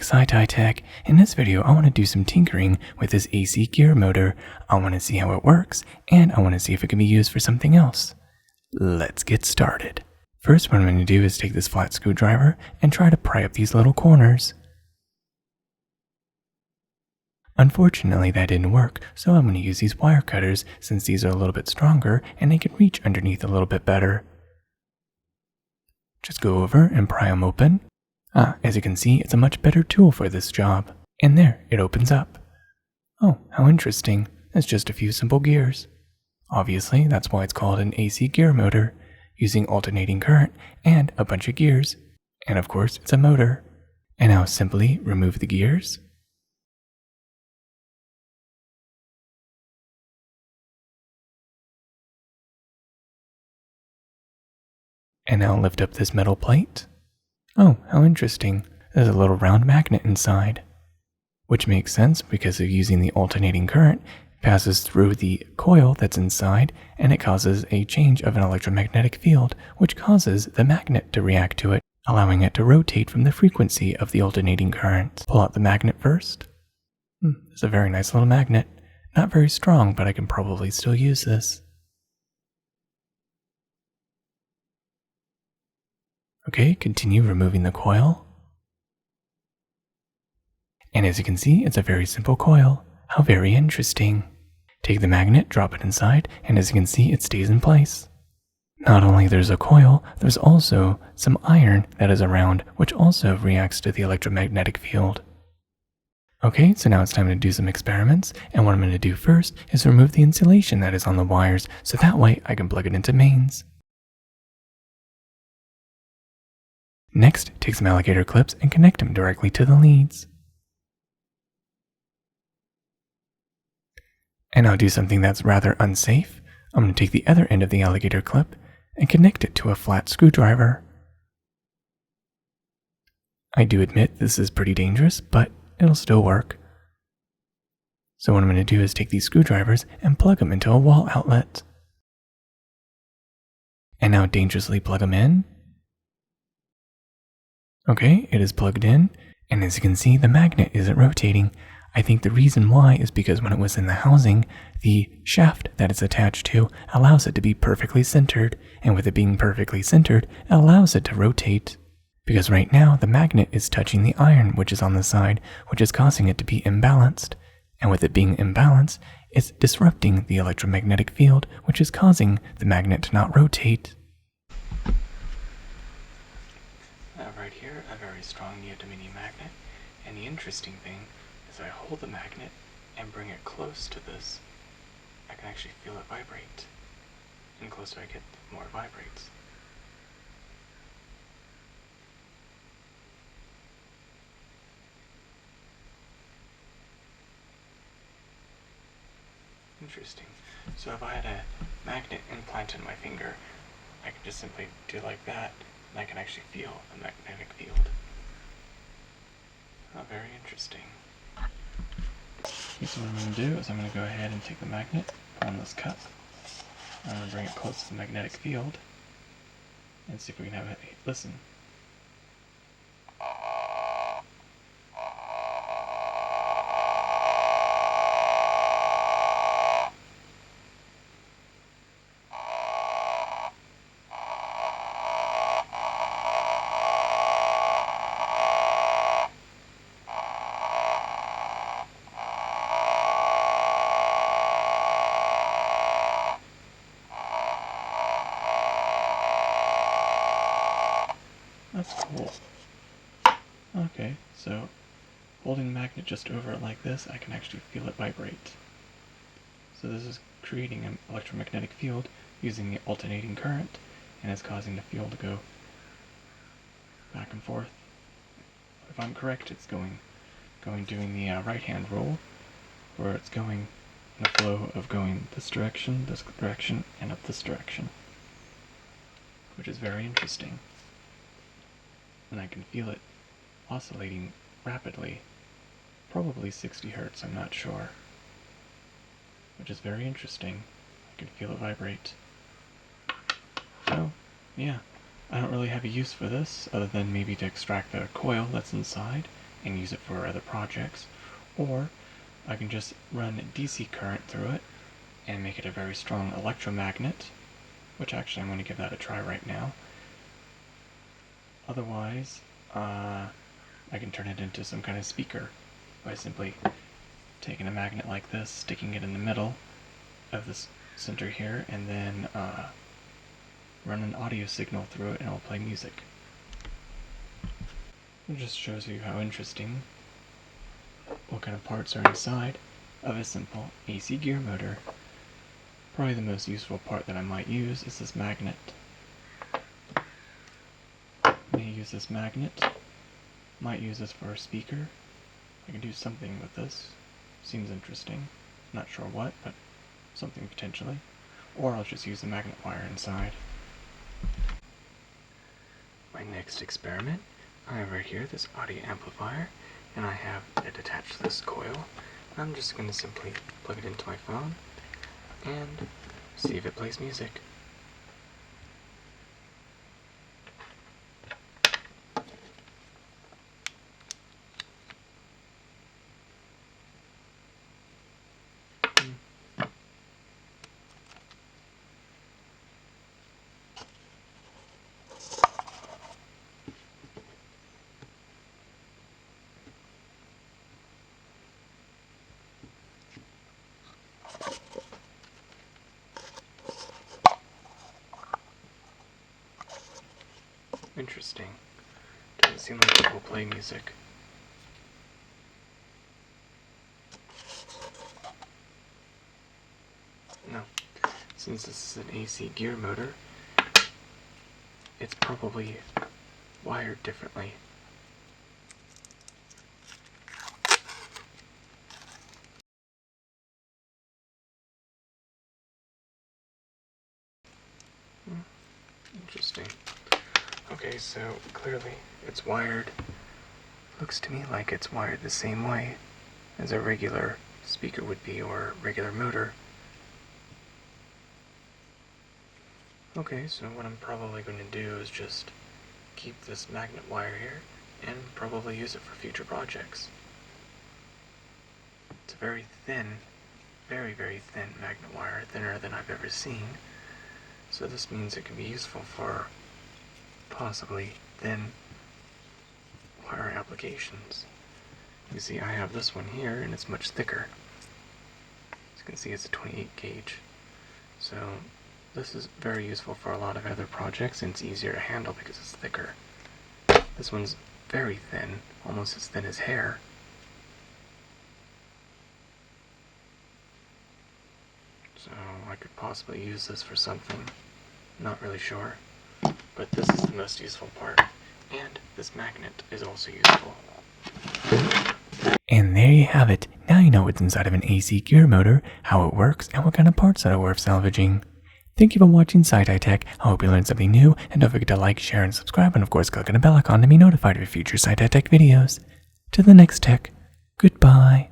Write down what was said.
back, SciTi Tech. In this video, I want to do some tinkering with this AC gear motor. I want to see how it works, and I want to see if it can be used for something else. Let's get started. First, what I'm going to do is take this flat screwdriver and try to pry up these little corners. Unfortunately, that didn't work, so I'm going to use these wire cutters since these are a little bit stronger and they can reach underneath a little bit better. Just go over and pry them open. As you can see, it's a much better tool for this job. And there, it opens up. Oh, how interesting. It's just a few simple gears. Obviously, that's why it's called an AC gear motor, using alternating current and a bunch of gears. And of course, it's a motor. And now simply remove the gears. And now lift up this metal plate. Oh, how interesting. There's a little round magnet inside. Which makes sense because of using the alternating current, it passes through the coil that's inside and it causes a change of an electromagnetic field, which causes the magnet to react to it, allowing it to rotate from the frequency of the alternating current. Pull out the magnet first. It's a very nice little magnet. Not very strong, but I can probably still use this. Okay, continue removing the coil. And as you can see, it's a very simple coil. How very interesting. Take the magnet, drop it inside, and as you can see, it stays in place. Not only there's a coil, there's also some iron that is around, which also reacts to the electromagnetic field. Okay, so now it's time to do some experiments, and what I'm going to do first is remove the insulation that is on the wires, so that way I can plug it into mains. Next, take some alligator clips and connect them directly to the leads. And I'll do something that's rather unsafe. I'm going to take the other end of the alligator clip and connect it to a flat screwdriver. I do admit this is pretty dangerous, but it'll still work. So what I'm going to do is take these screwdrivers and plug them into a wall outlet. And now dangerously plug them in. Okay, it is plugged in, and as you can see, the magnet isn't rotating. I think the reason why is because when it was in the housing, the shaft that it's attached to allows it to be perfectly centered, and with it being perfectly centered, it allows it to rotate. Because right now, the magnet is touching the iron which is on the side, which is causing it to be imbalanced. And with it being imbalanced, it's disrupting the electromagnetic field, which is causing the magnet to not rotate. Right here, a very strong neodymium magnet, and the interesting thing is I hold the magnet and bring it close to this, I can actually feel it vibrate, and the closer I get, the more it vibrates. Interesting. So if I had a magnet implanted in my finger, I could just simply do like that, and I can actually feel the magnetic field. Oh, very interesting. Okay, so what I'm going to do is I'm going to go ahead and take the magnet, put on this cup, I'm going to bring it close to the magnetic field, and see if we can have it listen. That's cool. Okay, so holding the magnet just over it like this, I can actually feel it vibrate. So this is creating an electromagnetic field using the alternating current, and it's causing the field to go back and forth. If I'm correct, it's doing the right-hand rule, where it's going in a flow of going this direction, and up this direction, which is very interesting. And I can feel it oscillating rapidly, probably 60 hertz, I'm not sure, which is very interesting. I can feel it vibrate. So, yeah, I don't really have a use for this, other than maybe to extract the coil that's inside, and use it for other projects, or I can just run DC current through it and make it a very strong electromagnet, which actually I'm going to give that a try right now. Otherwise, I can turn it into some kind of speaker by simply taking a magnet like this, sticking it in the middle of this center here, and then run an audio signal through it and it'll play music. It just shows you how interesting, what kind of parts are inside of a simple AC gear motor. Probably the most useful part that I might use is this magnet. May use this magnet, might use this for a speaker. I can do something with this. Seems interesting. Not sure what, but something potentially. Or I'll just use the magnet wire inside. My next experiment, I have right here this audio amplifier, and I have it attached to this coil. I'm just going to simply plug it into my phone and see if it plays music. Interesting. Doesn't seem like it will play music. No. Since this is an AC gear motor, it's probably wired differently. Interesting. Okay, so clearly it's wired. Looks to me like it's wired the same way as a regular speaker would be, or regular motor. Okay, so what I'm probably going to do is just keep this magnet wire here and probably use it for future projects. It's a very thin, very, very thin magnet wire, thinner than I've ever seen. So this means it can be useful for possibly thin wire applications. You see, I have this one here and it's much thicker. As you can see, it's a 28 gauge. So this is very useful for a lot of other projects, and it's easier to handle because it's thicker. This one's very thin, almost as thin as hair. So I could possibly use this for something. Not really sure. But this is the most useful part. And this magnet is also useful. And there you have it. Now you know what's inside of an AC gear motor, how it works, and what kind of parts that are worth salvaging. Thank you for watching SciTi Tech. I hope you learned something new, and don't forget to like, share, and subscribe, and of course click on the bell icon to be notified of future SciTi Tech videos. To the next tech, goodbye.